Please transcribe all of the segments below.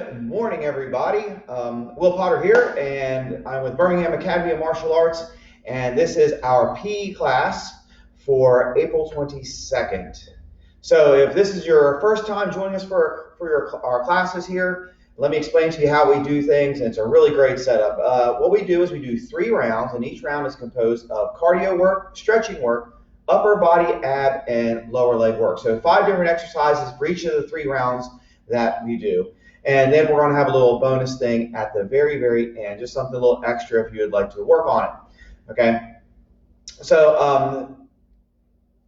Good morning, everybody. Will Potter here, and I'm with Birmingham Academy of Martial Arts, and this is our PE class for April 22nd. So if this is your first time joining us for our classes here, let me explain to you how we do things, and it's a really great setup. What we do is we do 3 rounds, and each round is composed of cardio work, stretching work, upper body, ab, and lower leg work. So 5 different exercises for each of the 3 rounds that we do. And then we're going to have a little bonus thing at the very, very end, just something a little extra if you would like to work on it. Okay? So,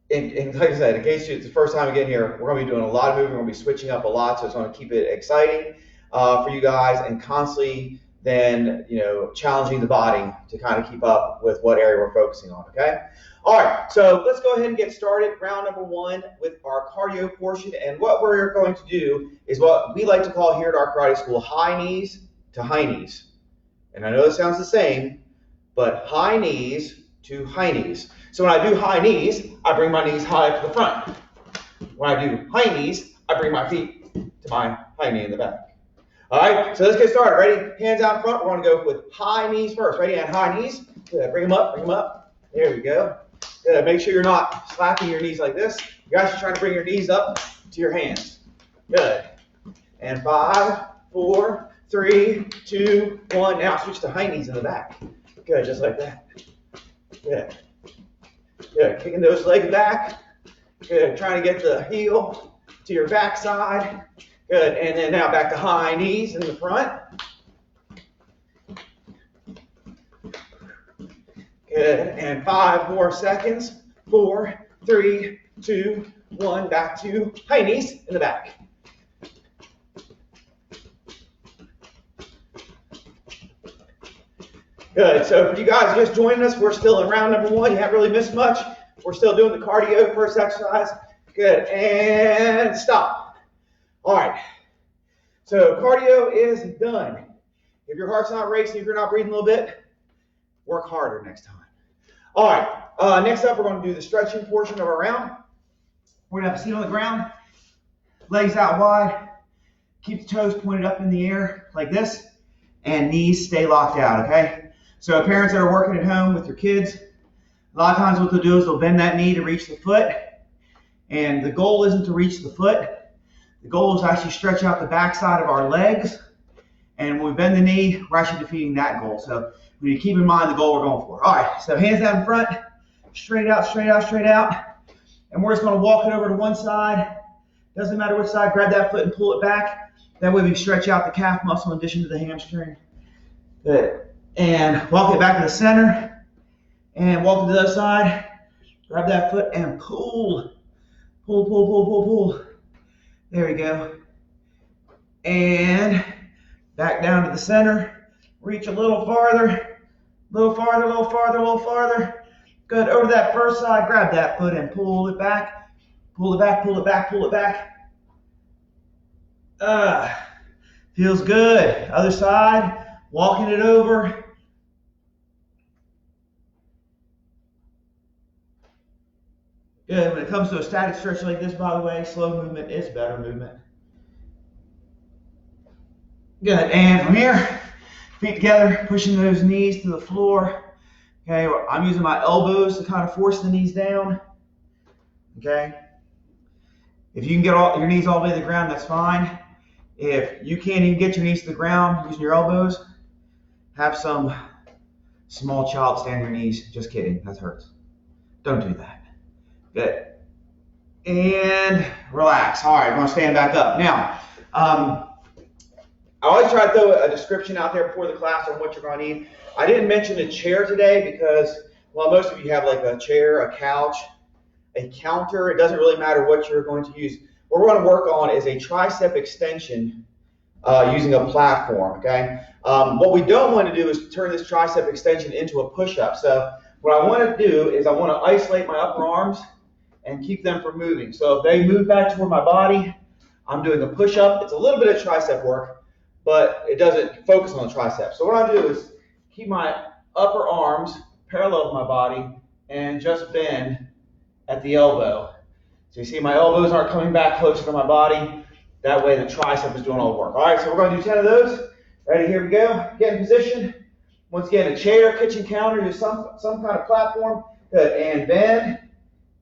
like I said, in case it's the first time again here, we're going to be doing a lot of movement. We're going to be switching up a lot, so it's going to keep it exciting for you guys and constantly then, challenging the body to kind of keep up with what area we're focusing on. Okay? All right, so let's go ahead and get started. Round number 1 with our cardio portion. And what we're going to do is what we like to call here at our karate school high knees to high knees. And I know it sounds the same, but high knees to high knees. So when I do high knees, I bring my knees high up to the front. When I do high knees, I bring my feet to my high knee in the back. All right, so let's get started. Ready? Hands out in front. We're going to go with high knees first. Ready? And high knees. Good. Bring them up, bring them up. There we go. Good. Make sure you're not slapping your knees like this. You're actually trying to bring your knees up to your hands. Good. And 5, 4, 3, 2, 1. Now switch to high knees in the back. Good, just like that. Good. Good. Kicking those legs back. Good. Trying to get the heel to your back side. Good. And then now back to high knees in the front. Good. And 5 more seconds. 4, 3, 2, 1. Back to high knees in the back. Good. So for you guys just joining us, we're still in round number 1. You haven't really missed much. We're still doing the cardio first exercise. Good. And stop. All right. So cardio is done. If your heart's not racing, if you're not breathing a little bit, work harder next time. All right, next up, we're going to do the stretching portion of our round. We're going to have a seat on the ground, legs out wide, keep the toes pointed up in the air like this, and knees stay locked out, okay? So parents that are working at home with your kids, a lot of times what they'll do is they'll bend that knee to reach the foot, and the goal isn't to reach the foot. The goal is to actually stretch out the backside of our legs, and when we bend the knee, we're actually defeating that goal. So we need to keep in mind the goal we're going for. All right, so hands down in front, straight out, straight out, straight out. And we're just going to walk it over to one side. Doesn't matter which side, grab that foot and pull it back. That way we stretch out the calf muscle in addition to the hamstring. Good. And walk it back to the center. And walk to the other side. Grab that foot and pull. Pull, pull, pull, pull, pull. There we go. And back down to the center. Reach a little farther. A little farther, a little farther, a little farther. Good. Over that first side, grab that foot and pull it back. Pull it back, pull it back, pull it back. Feels good. Other side, walking it over. Good. When it comes to a static stretch like this, by the way, slow movement is better movement. Good. And from here, feet together, pushing those knees to the floor. Okay, I'm using my elbows to kind of force the knees down. Okay. If you can get your knees all the way to the ground, that's fine. If you can't even get your knees to the ground using your elbows, have some small child stand on your knees. Just kidding, that hurts. Don't do that. Good. And relax. All right, we're going to stand back up. Now, I always try to throw a description out there before the class on what you're going to need. I didn't mention a chair today because, well, most of you have like a chair, a couch, a counter. It doesn't really matter what you're going to use. What we're going to work on is a tricep extension using a platform, okay? What we don't want to do is turn this tricep extension into a push-up. So what I want to do is I want to isolate my upper arms and keep them from moving. So if they move back toward my body, I'm doing a push-up. It's a little bit of tricep work, but it doesn't focus on the tricep. So what I do is keep my upper arms parallel to my body and just bend at the elbow. So you see my elbows aren't coming back closer to my body. That way the tricep is doing all the work. All right, so we're going to do 10 of those. Ready, here we go. Get in position. Once again, a chair, kitchen counter, just some kind of platform. Good, and bend,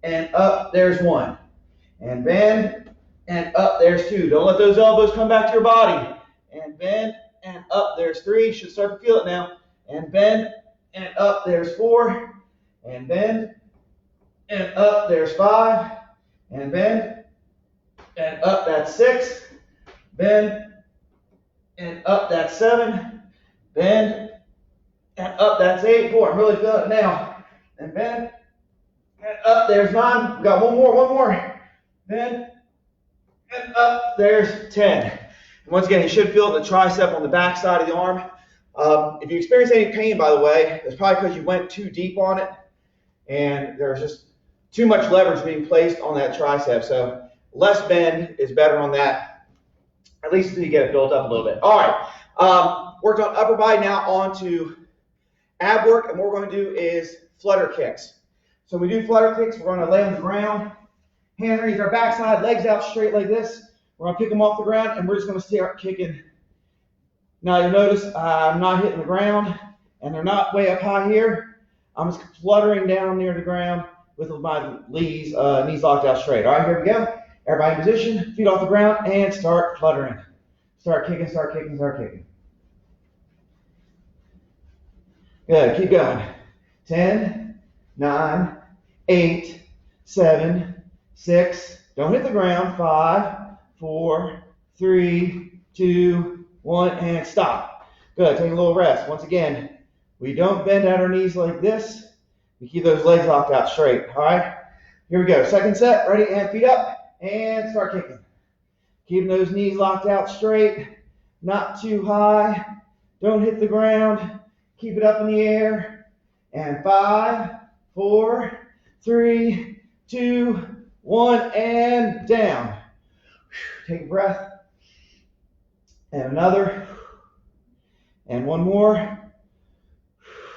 and up, there's one. And bend, and up, there's two. Don't let those elbows come back to your body. And bend, and up, there's three. You should start to feel it now. And bend, and up, there's four. And bend, and up, there's five. And bend, and up, that's six. Bend, and up, that's seven. Bend, and up, that's eight. Boy, I'm really feeling it now. And bend, and up, there's nine. We got one more. Bend, and up, there's 10. And once again, you should feel the tricep on the back side of the arm. If you experience any pain, by the way, it's probably because you went too deep on it, and there's just too much leverage being placed on that tricep. So less bend is better on that, at least until you get it built up a little bit. All right, worked on upper body, now on to ab work, and what we're going to do is flutter kicks. So when we do flutter kicks, we're going to lay on the ground, hands underneath our backside, legs out straight like this. We're going to pick them off the ground, and we're just going to start kicking. Now you'll notice I'm not hitting the ground, and they're not way up high here. I'm just fluttering down near the ground with my knees locked out straight. All right, here we go. Everybody in position, feet off the ground, and start fluttering. Start kicking, start kicking, start kicking. Good, keep going. 10, 9, 8, 7, 6, don't hit the ground. 5, 4, 3, 2, 1, and stop. Good, take a little rest. Once again, we don't bend at our knees like this. We keep those legs locked out straight. All right, here we go. Second set, ready, and feet up, and start kicking. Keeping those knees locked out straight, not too high. Don't hit the ground. Keep it up in the air. And 5, 4, 3, 2, 1, and down. Take a breath. And another. And one more.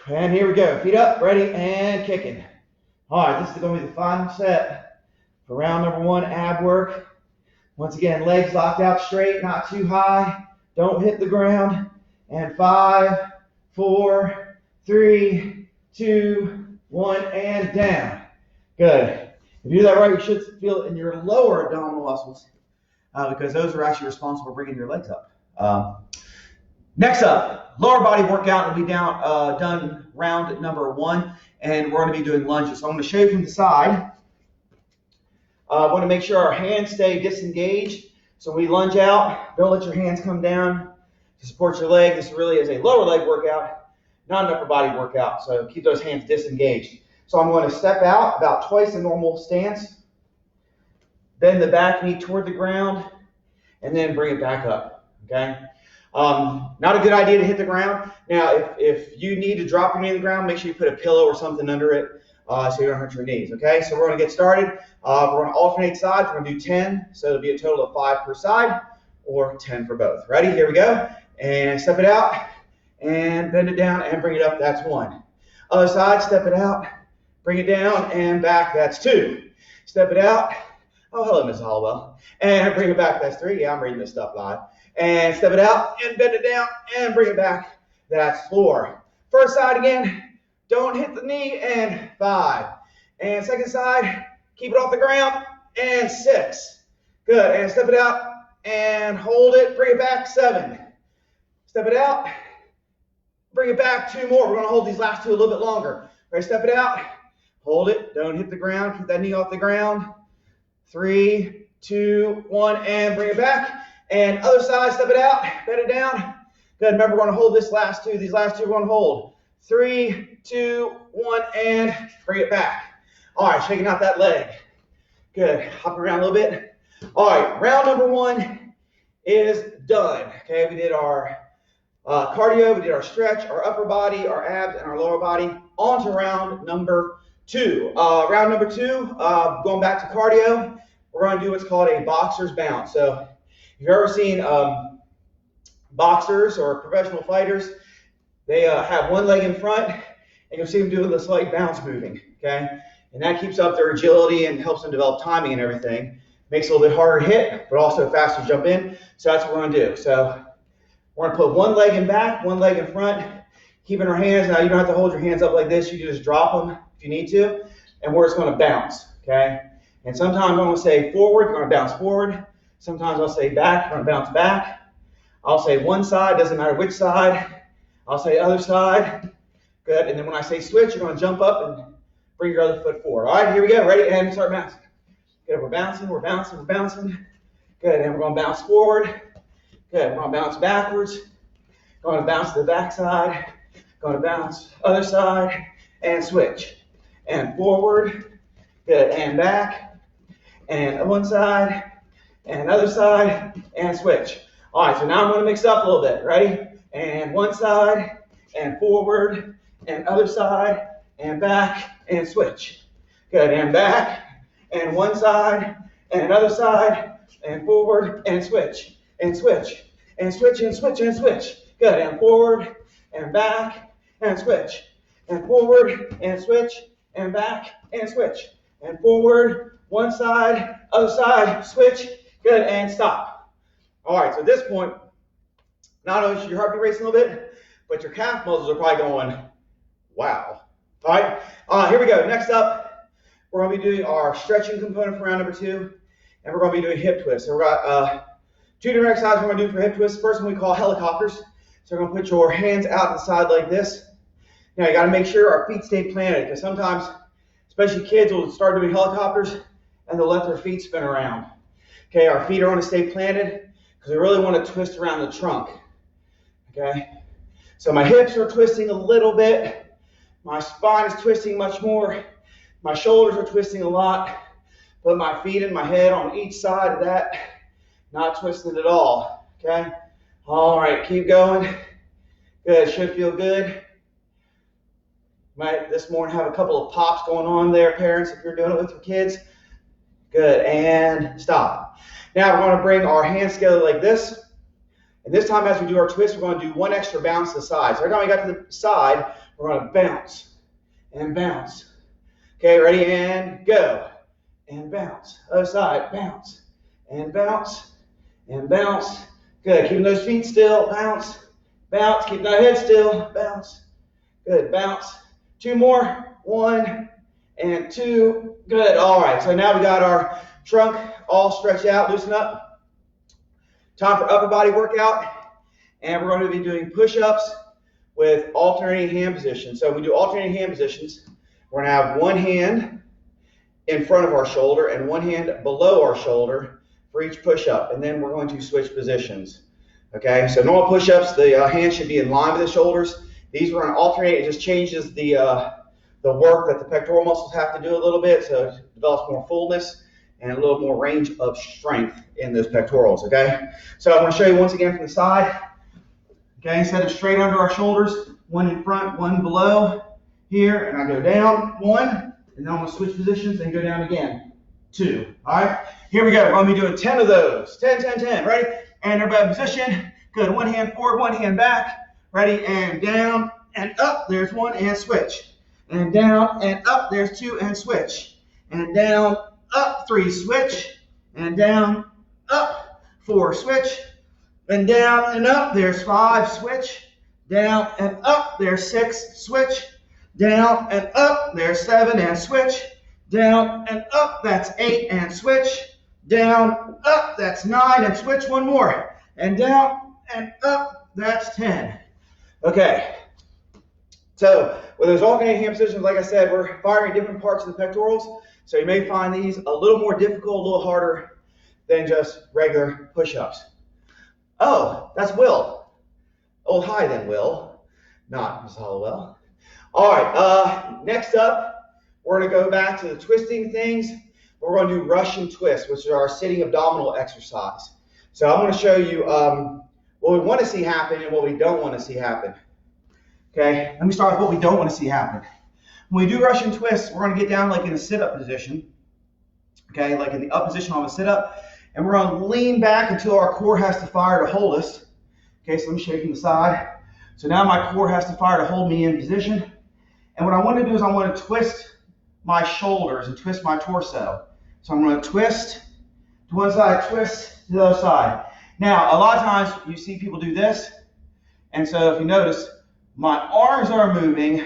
And here we go. Feet up, ready, and kicking. All right, this is going to be the final set for round number 1, ab work. Once again, legs locked out straight, not too high. Don't hit the ground. And 5, 4, 3, 2, 1, and down. Good. If you do that right, you should feel it in your lower abdominal muscles because those are actually responsible for bringing your legs up. Next up, lower body workout will be done round number 1, and we're going to be doing lunges. So I'm going to show you from the side. I want to make sure our hands stay disengaged. So when we lunge out, don't let your hands come down to support your leg. This really is a lower leg workout, not an upper body workout. So keep those hands disengaged. So I'm going to step out about twice the normal stance, bend the back knee toward the ground, and then bring it back up. Okay. Not a good idea to hit the ground. Now, if you need to drop your knee to the ground, make sure you put a pillow or something under it so you don't hurt your knees. Okay, so we're going to get started. We're going to alternate sides. We're going to do 10, so it'll be a total of 5 per side, or 10 for both. Ready? Here we go. And step it out, and bend it down, and bring it up. That's 1. Other side, step it out, bring it down, and back. That's 2. Step it out. Oh, hello, Ms. Hollowell. And bring it back. That's 3. Yeah, I'm reading this stuff live. And step it out, and bend it down, and bring it back. That's 4. First side again. Don't hit the knee, and 5. And second side, keep it off the ground, and 6. Good, and step it out, and hold it, bring it back, 7. Step it out, bring it back, 2 more. We're going to hold these last 2 a little bit longer. Ready, step it out, hold it, don't hit the ground, keep that knee off the ground. 3, 2, 1, and bring it back. And other side, step it out, bend it down. Good, remember we're going to hold these last 2 we're going to hold. 3, 2, 1, and bring it back. All right, shaking out that leg. Good, hop around a little bit. All right, round number 1 is done. Okay, we did our cardio, we did our stretch, our upper body, our abs, and our lower body. On to round number 2. Round number 2, going back to cardio, we're going to do what's called a boxer's bounce. So if you've ever seen boxers or professional fighters, they have one leg in front, and you'll see them doing the slight bounce moving, okay? And that keeps up their agility and helps them develop timing and everything. Makes it a little bit harder to hit, but also faster to jump in. So that's what we're gonna do. So we're gonna put one leg in back, one leg in front, keeping our hands. Now you don't have to hold your hands up like this. You can just drop them if you need to. And we're just gonna bounce, okay? And sometimes I'm gonna say forward, you're gonna bounce forward. Sometimes I'll say back, you're gonna bounce back. I'll say one side, doesn't matter which side. I'll say other side. Good, and then when I say switch, you're gonna jump up and bring your other foot forward. All right, here we go, ready, and start bouncing. Good, we're bouncing, we're bouncing, we're bouncing. Good, and we're gonna bounce forward. Good, we're gonna bounce backwards. Gonna bounce to the back side. Gonna bounce other side, and switch. And forward, good, and back, and one side, and other side, and switch. All right, so now I'm gonna mix it up a little bit, ready? And one side, and forward, and other side, and back, and switch. Good, and back, and one side, and another side, and forward, and switch, and switch, and switch, and switch, and switch. Good, and forward, and back, and switch, and forward, and switch, and back, and switch, and forward, one side, other side, switch. Good, and stop. All right, so at this point, not only should your heart be racing a little bit, but your calf muscles are probably going, wow. All right, here we go. Next up, we're going to be doing our stretching component for round number 2, and we're going to be doing hip twists. So we've got 2 different exercises we're going to do for hip twists. First one we call helicopters. So we're going to put your hands out to the side like this. Now you got to make sure our feet stay planted, because sometimes, especially kids, will start doing helicopters and they'll let their feet spin around. Okay, our feet are going to stay planted because we really want to twist around the trunk. Okay, so my hips are twisting a little bit. My spine is twisting much more. My shoulders are twisting a lot. But my feet and my head on each side of that, not twisting at all. Okay, all right, keep going. Good, should feel good. Might this morning have a couple of pops going on there, parents, if you're doing it with your kids. Good, and stop. Now we're going to bring our hands together like this. And this time as we do our twist, we're going to do one extra bounce to the side. So every time we got to the side, we're going to bounce and bounce. Okay, ready, and go. And bounce. Other side, bounce. And bounce. And bounce. Good, keeping those feet still, bounce. Bounce, keep that head still, bounce. Good, bounce. 2 more, 1 and 2. Good, all right, so now we got our trunk all stretched out, loosen up. Time for upper body workout, and we're going to be doing push-ups with alternating hand positions. So we do alternating hand positions. We're going to have one hand in front of our shoulder and one hand below our shoulder for each push-up, and then we're going to switch positions. Okay, so normal push-ups, the hands should be in line with the shoulders. These we're going to alternate. It just changes the work that the pectoral muscles have to do a little bit, so it develops more fullness and a little more range of strength in those pectorals, okay? So I'm going to show you once again from the side. Okay, set it straight under our shoulders, one in front, one below here, and I go down, 1, and then I'm going to switch positions and go down again, 2. All right, here we go. We're going to be doing 10 of those. 10, 10, 10. Ready? And everybody in position. Good. One hand forward, one hand back. Ready? And down and up. There's 1 and switch. And down and up. There's 2 and switch. And down, up, 3, switch. And down, up, 4, switch. And down and up. There's 5, switch. Down and up. There's 6, switch. Down and up. There's 7 and switch. Down and up. That's 8 and switch. Down, up. That's 9 and switch. 1 more. And down and up. That's 10. Okay. So with those alternating hand positions, like I said, we're firing different parts of the pectorals. So you may find these a little more difficult, a little harder than just regular push-ups. Oh, that's Will. Oh, hi then, Will. Not Ms. Hollowell. All right, next up, we're going to go back to the twisting things. We're going to do Russian twists, which is our sitting abdominal exercise. So I'm going to show you what we want to see happen and what we don't want to see happen. Okay, let me start with what we don't want to see happen. When we do Russian twists, we're going to get down like in a sit-up position. Okay, like in the up position on the sit-up. And we're going to lean back until our core has to fire to hold us. Okay, so let me show you from the side. So now my core has to fire to hold me in position. And what I want to do is I want to twist my shoulders and twist my torso. So I'm going to twist to one side, twist to the other side. Now, a lot of times you see people do this, and so if you notice, my arms are moving,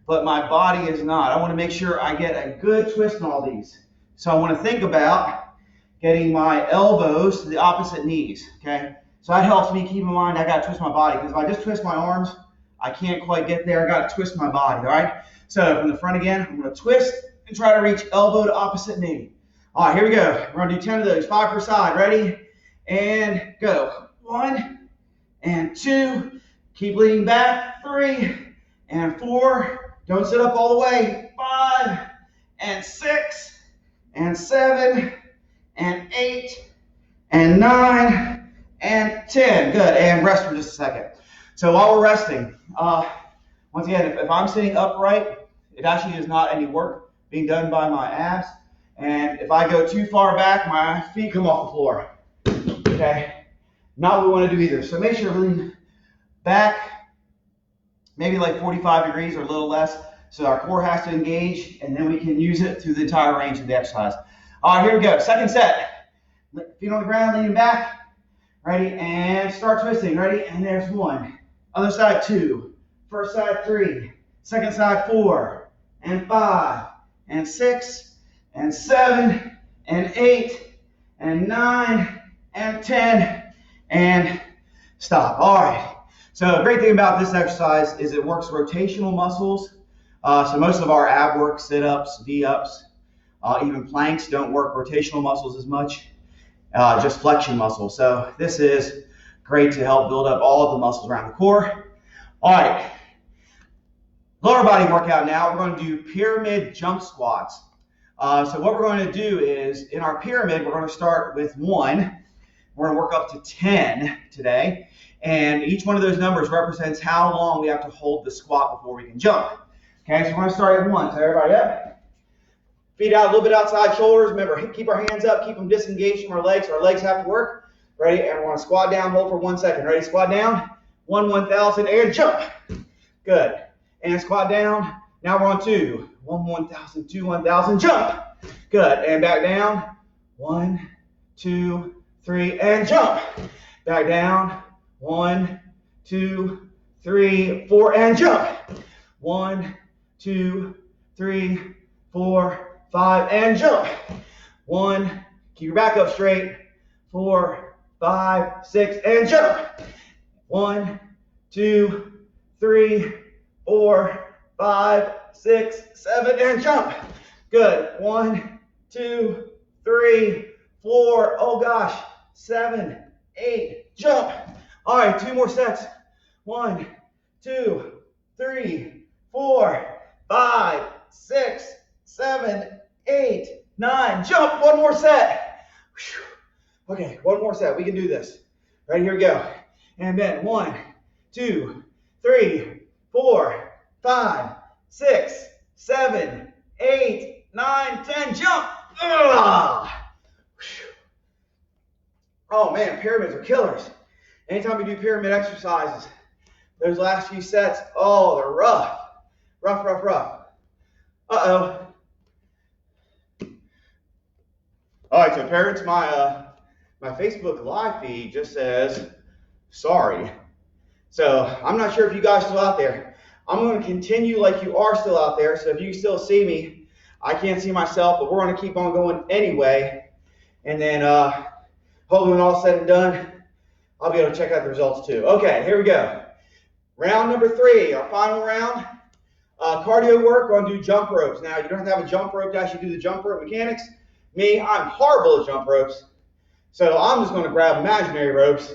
but my body is not. I want to make sure I get a good twist in all these. So I want to think about getting my elbows to the opposite knees, okay? So that helps me keep in mind I got to twist my body, because if I just twist my arms, I can't quite get there. I got to twist my body, all right? So from the front again, I'm going to twist and try to reach elbow to opposite knee. All right, here we go. We're going to do 10 of those, 5 per side. Ready? And go. 1 and 2. Keep leaning back. 3 and 4. Don't sit up all the way. 5 and 6 and 7 and 8 and 9 and 10. Good. And rest for just a second. So while we're resting, once again, if I'm sitting upright, it actually is not any work being done by my abs. And if I go too far back, my feet come off the floor. Okay? Not what we want to do either. So make sure to lean back, maybe like 45 degrees or a little less, so our core has to engage, and then we can use it through the entire range of the exercise. All right, here we go. Second set. Feet on the ground, leaning back. Ready? And start twisting. Ready? And there's 1. Other side, 2. First side, 3. Second side, 4. And 5. And 6. And 7, and 8, and 9, and 10, and stop. All right. So the great thing about this exercise is it works rotational muscles. So most of our ab work, sit-ups, V-ups, even planks don't work rotational muscles as much, just flexion muscles. So this is great to help build up all of the muscles around the core. All right. Lower body workout now. We're going to do pyramid jump squats. So what we're going to do is, in our pyramid, we're going to start with 1. We're going to work up to 10 today. And each one of those numbers represents how long we have to hold the squat before we can jump. Okay, so we're going to start at 1. So everybody up. Feet out a little bit outside shoulders. Remember, keep our hands up. Keep them disengaged from our legs. Our legs have to work. Ready? And we're going to squat down. Hold for 1 second. Ready? Squat down. 1, 1,000, and jump. Good. And squat down. Now we're on 2. 1, 1,000, 2, 1,000, jump. Good. And back down. 1, 2, 3, and jump. Back down. 1, 2, 3, 4, and jump. 1, 2, 3, 4, 5, and jump. 1, keep your back up straight. 4, 5, 6, and jump. 1, 2, 3, 4, 5, 6, 7, and jump. Good. 1, 2, 3, 4. Oh gosh. 7, 8. Jump. All right. 2 more sets. 1, 2, 3, 4, 5, 6, 7, 8, 9. Jump. 1 more set. Okay. 1 more set. We can do this. Right, here we go. And then 1, 2, 3, 4, 5, 6, 7, 8, 9, 10. Jump. Ugh. Oh man, pyramids are killers. Anytime we do pyramid exercises, those last few sets, oh, they're rough. Rough, rough, rough. Uh-oh. All right, so parents, my Facebook live feed just says, sorry. So I'm not sure if you guys are still out there. I'm going to continue like you are still out there. So if you still see me, I can't see myself, but we're going to keep on going anyway. And then hopefully when all's said and done, I'll be able to check out the results too. Okay, here we go. Round number 3, our final round. Cardio work, we're going to do jump ropes. Now, you don't have to have a jump rope to actually do the jump rope mechanics. Me, I'm horrible at jump ropes. So I'm just going to grab imaginary ropes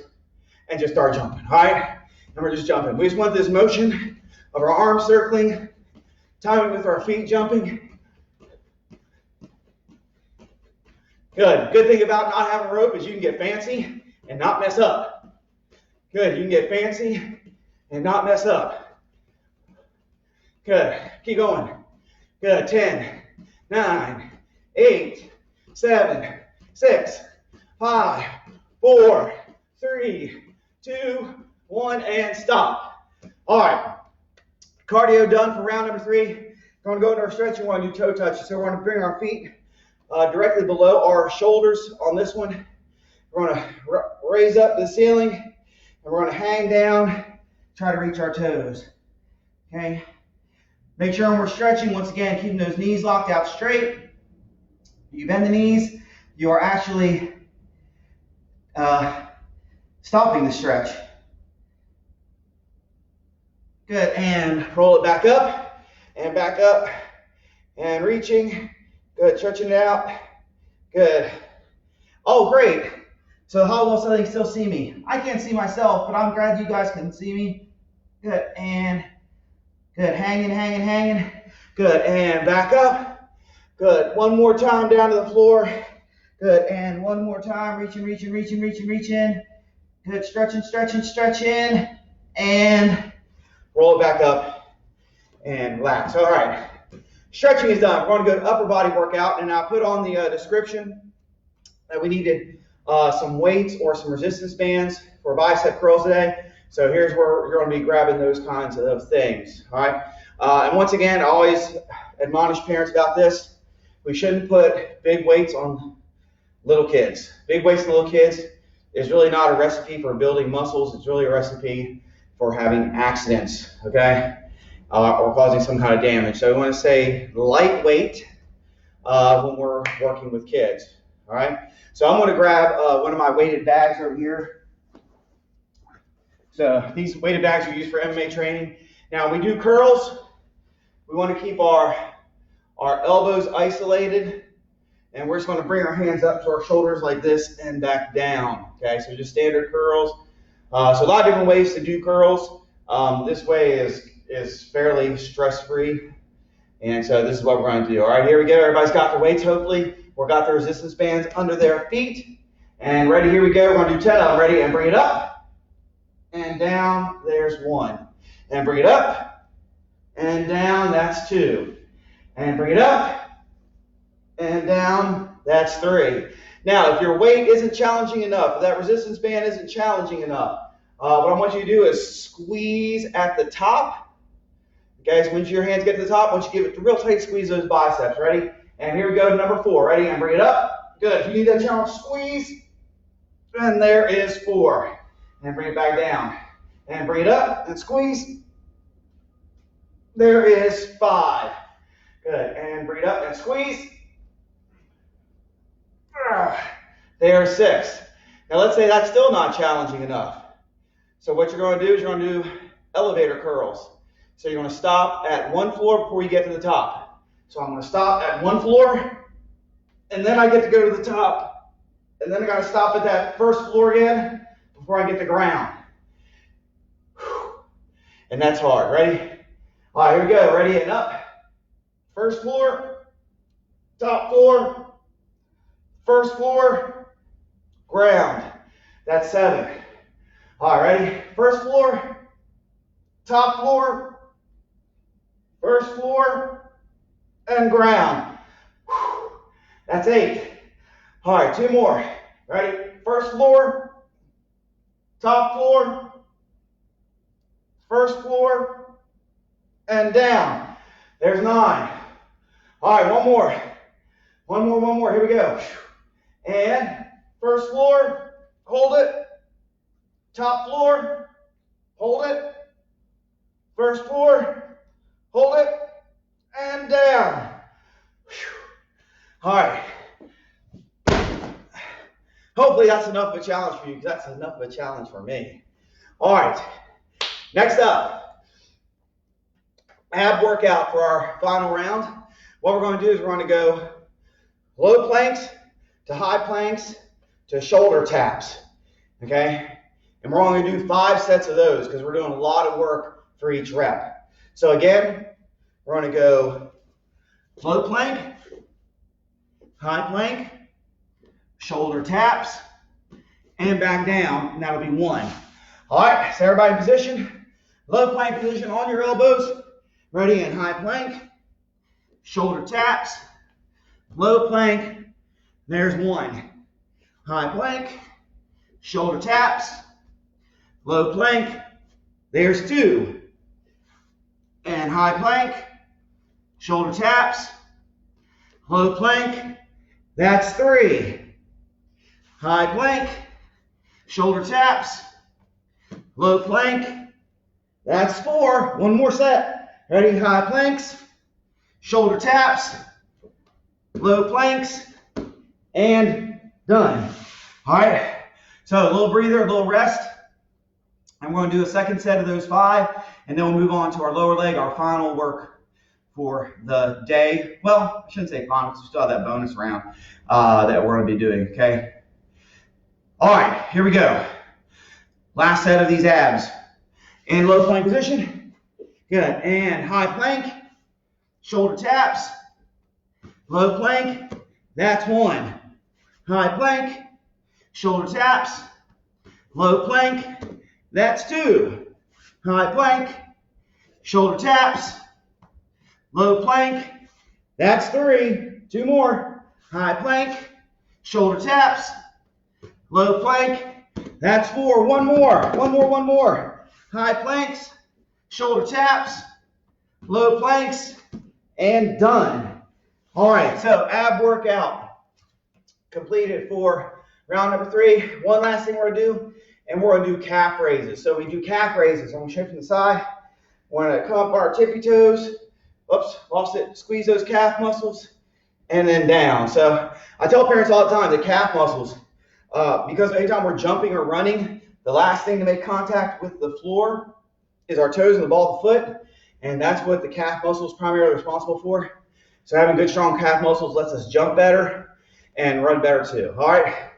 and just start jumping, all right? And we're just jumping. We just want this motion of our arms circling, timing with our feet jumping. Good. Good thing about not having a rope is you can get fancy and not mess up. Good. You can get fancy and not mess up. Good. Keep going. Good. 10, 9, 8, 7, 6, 5, 4, 3, 2, 1, and stop. All right. Cardio done for round number 3. We're going to go into our stretch. We want to do toe touches. So we're going to bring our feet directly below our shoulders on this one. We're going to raise up to the ceiling, and we're going to hang down, try to reach our toes. Okay? Make sure when we're stretching, once again, keeping those knees locked out straight. You bend the knees, you are actually stopping the stretch. Good, and roll it back up, and reaching. Good, stretching it out. Good. Oh, great. So how will somebody still see me? I can't see myself, but I'm glad you guys can see me. Good, and good, hanging. Good, and back up. Good, one more time down to the floor. Good, and one more time, reaching. Good, stretching, and roll it back up and relax. All right, stretching is done. We're going to go to upper body workout, and I'll put on the description that we needed some weights or some resistance bands for bicep curls today. So here's where you're going to be grabbing those kinds of things. All right, and once again, I always admonish parents about this. We shouldn't put big weights on little kids. Big weights on little kids is really not a recipe for building muscles. It's really a recipe for having accidents, okay, or causing some kind of damage. So we want to say lightweight when we're working with kids, all right? So I'm going to grab one of my weighted bags over here. So these weighted bags are used for MMA training. Now we do curls. We want to keep our elbows isolated, and we're just going to bring our hands up to our shoulders like this and back down, okay? So just standard curls. So a lot of different ways to do curls. This way is fairly stress-free, and so this is what we're going to do. All right, here we go. Everybody's got their weights, hopefully. We've got the resistance bands under their feet. And ready, here we go. We're going to do 10 of them. Ready, and bring it up and down. There's 1. And bring it up and down. That's 2. And bring it up and down. That's 3. Now, if your weight isn't challenging enough, if that resistance band isn't challenging enough, what I want you to do is squeeze at the top. Okay, so once your hands get to the top, I want you to give it a real tight squeeze those biceps. Ready? And here we go, number 4. Ready? And bring it up. Good. If you need that challenge, squeeze. And there is 4. And bring it back down. And bring it up and squeeze. There is 5. Good. And bring it up and squeeze. There's 6. Now let's say that's still not challenging enough. So what you're going to do is you're going to do elevator curls. So you're going to stop at one floor before you get to the top. So I'm going to stop at one floor, and then I get to go to the top. And then I got to stop at that first floor again before I get to ground. And that's hard. Ready? All right, here we go. Ready and up. First floor, top floor, first floor, ground. That's 7. All right, ready? First floor, top floor, first floor, and ground. That's 8. All right, 2 more. Ready? First floor, top floor, first floor, and down. There's 9. All right, one more. One more. Here we go. And first floor, hold it. Top floor, hold it. First floor, hold it. And down. All right. Hopefully that's enough of a challenge for you, because that's enough of a challenge for me. All right. Next up, ab workout for our final round. What we're going to do is we're going to go low planks to high planks to shoulder taps. Okay? And we're only going to do 5 sets of those because we're doing a lot of work for each rep. So again, we're going to go low plank, high plank, shoulder taps, and back down, and that'll be 1. All right, so everybody in position. Low plank position on your elbows. Ready, and high plank, shoulder taps, low plank, there's 1. High plank, shoulder taps, low plank, there's 2. And high plank, shoulder taps, low plank, That's 3. High plank, shoulder taps, low plank. That's 4. One more set. Ready? High planks, shoulder taps, low planks, and done. All right. So a little breather, a little rest. I'm going to do a second set of those 5, and then we'll move on to our lower leg, our final work for the day. Well, I shouldn't say final, because we still have that bonus round that we're going to be doing, okay? All right, here we go. Last set of these abs. In low plank position. Good. And high plank, shoulder taps, low plank. That's 1. High plank, shoulder taps, low plank. That's 2. High plank, shoulder taps, low plank. That's 3. 2 more. High plank, shoulder taps, low plank. That's 4. 1 more. 1 more. 1 more. High planks, shoulder taps, low planks, and done. All right, so ab workout completed for round number 3. One last thing we're going to do, and we're going to do calf raises. So we do calf raises. I'm going to shift from the side. We're going to come up on our tippy toes. Oops, lost it. Squeeze those calf muscles, and then down. So I tell parents all the time, the calf muscles, because anytime we're jumping or running, the last thing to make contact with the floor is our toes and the ball of the foot, and that's what the calf muscle is primarily responsible for. So having good, strong calf muscles lets us jump better and run better too. All right.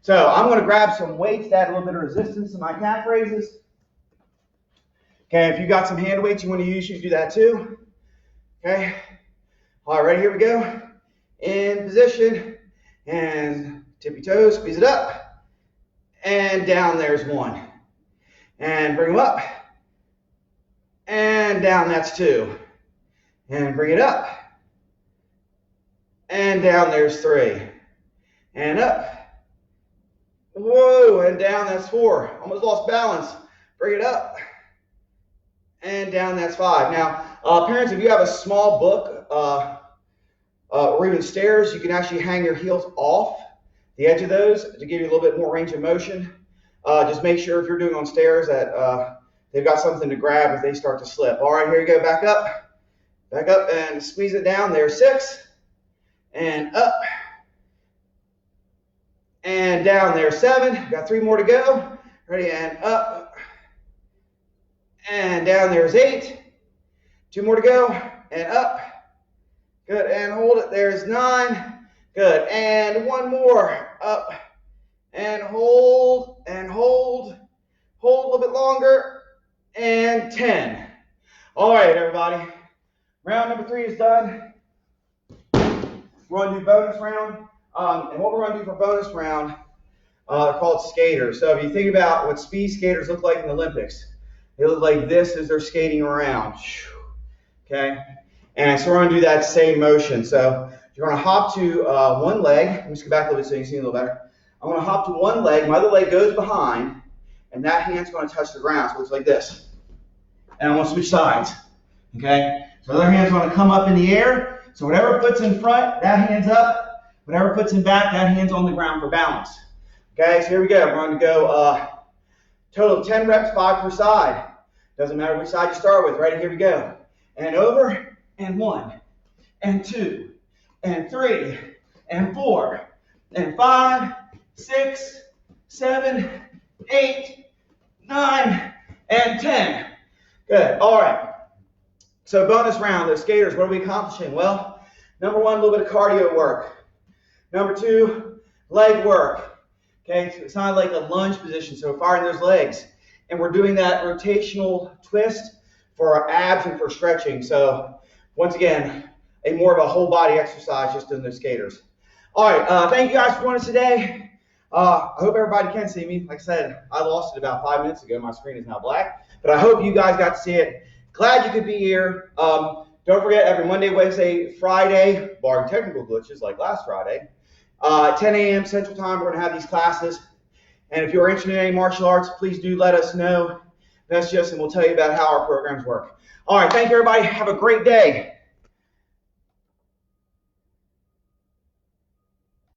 So I'm going to grab some weights to add a little bit of resistance to my calf raises. Okay, if you got some hand weights you want to use, you can do that too. Okay. All right, ready? Here we go. In position and tippy toes, squeeze it up. And down, there's 1. And bring them up. And down, that's 2. And bring it up. And down, there's 3. And up. Whoa, and down, that's 4. Almost lost balance. Bring it up. And down, that's 5. Now, parents, if you have a small book or even stairs, you can actually hang your heels off the edge of those to give you a little bit more range of motion. Just make sure if you're doing on stairs that they've got something to grab if they start to slip. All right, here you go. Back up and squeeze it down. There's 6. And up. And down, there's 7. Got 3 more to go. Ready, and up. And down, there's 8. 2 more to go. And up. Good, and hold it. There's 9. Good, and 1 more. Up. And hold, and hold. Hold a little bit longer. And 10. All right, everybody. Round number 3 is done. We're going to do bonus round. And what we're going to do for bonus round, they're called skaters. So if you think about what speed skaters look like in the Olympics, they look like this as they're skating around. Okay? And so we're going to do that same motion. So you're going to hop to one leg. Let me just go back a little bit so you can see a little better. I'm going to hop to one leg. My other leg goes behind, and that hand's going to touch the ground. So it looks like this. And I'm going to switch sides. Okay? So the other hand's going to come up in the air. So whatever foot's in front, that hand's up. Whatever puts in back, that hand's on the ground for balance. Okay, so here we go. We're going to go total of 10 reps, 5 per side. Doesn't matter which side you start with. Ready? Here we go. And over, and 1, and 2, and 3, and 4, and 5, 6, 7, 8, 9, and 10. Good. All right. So bonus round, those skaters, what are we accomplishing? Well, number 1, a little bit of cardio work. Number 2, leg work. Okay, so it's not like a lunge position, so firing those legs. And we're doing that rotational twist for our abs and for stretching. So once again, a more of a whole body exercise just in those skaters. All right, thank you guys for joining us today. I hope everybody can see me. Like I said, I lost it about 5 minutes ago. My screen is now black. But I hope you guys got to see it. Glad you could be here. Don't forget, every Monday, Wednesday, Friday, barring technical glitches like last Friday, 10 a.m. Central Time, we're going to have these classes. And if you're interested in any martial arts, please do let us know. Message us, and we'll tell you about how our programs work. All right, thank you, everybody. Have a great day.